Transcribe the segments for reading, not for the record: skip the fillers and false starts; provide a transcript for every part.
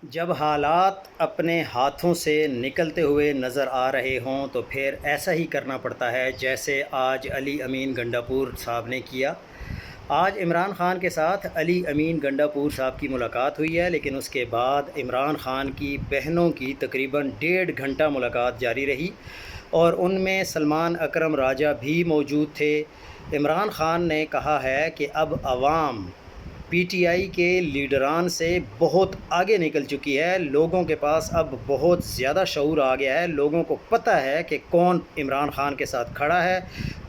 جب حالات اپنے ہاتھوں سے نکلتے ہوئے نظر آ رہے ہوں تو پھر ایسا ہی کرنا پڑتا ہے جیسے آج علی امین گنڈا پور صاحب نے کیا۔ آج عمران خان کے ساتھ علی امین گنڈا پور صاحب کی ملاقات ہوئی ہے، لیکن اس کے بعد عمران خان کی بہنوں کی تقریباً 1.5 گھنٹہ ملاقات جاری رہی اور ان میں سلمان اکرم راجہ بھی موجود تھے۔ عمران خان نے کہا ہے کہ اب عوام پی ٹی آئی کے لیڈران سے بہت آگے نکل چکی ہے، لوگوں کے پاس اب بہت زیادہ شعور آ گیا ہے، لوگوں کو پتہ ہے کہ کون عمران خان کے ساتھ کھڑا ہے،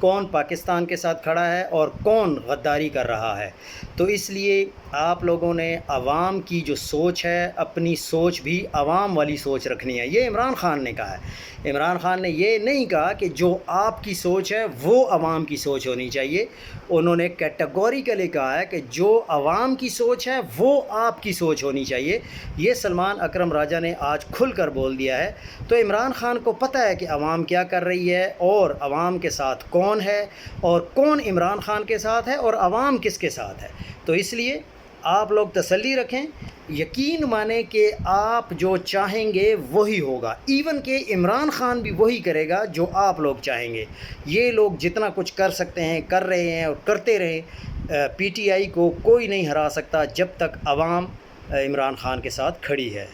کون پاکستان کے ساتھ کھڑا ہے اور کون غداری کر رہا ہے۔ تو اس لیے آپ لوگوں نے عوام کی جو سوچ ہے، اپنی سوچ بھی عوام والی سوچ رکھنی ہے۔ یہ عمران خان نے کہا ہے۔ عمران خان نے یہ نہیں کہا کہ جو آپ کی سوچ ہے وہ عوام کی سوچ ہونی چاہیے، انہوں نے کیٹیگوریکلی کہا ہے کہ جو عوام کی سوچ ہے وہ آپ کی سوچ ہونی چاہیے۔ یہ سلمان اکرم راجہ نے آج کھل کر بول دیا ہے۔ تو عمران خان کو پتہ ہے کہ عوام کیا کر رہی ہے اور عوام کے ساتھ کون ہے اور کون عمران خان کے ساتھ ہے اور عوام کس کے ساتھ ہے۔ تو اس لیے آپ لوگ تسلی رکھیں، یقین مانیں کہ آپ جو چاہیں گے وہی ہوگا، ایون کہ عمران خان بھی وہی کرے گا جو آپ لوگ چاہیں گے۔ یہ لوگ جتنا کچھ کر سکتے ہیں کر رہے ہیں اور کرتے رہیں، پی ٹی آئی کو کوئی نہیں ہرا سکتا جب تک عوام عمران خان کے ساتھ کھڑی ہے۔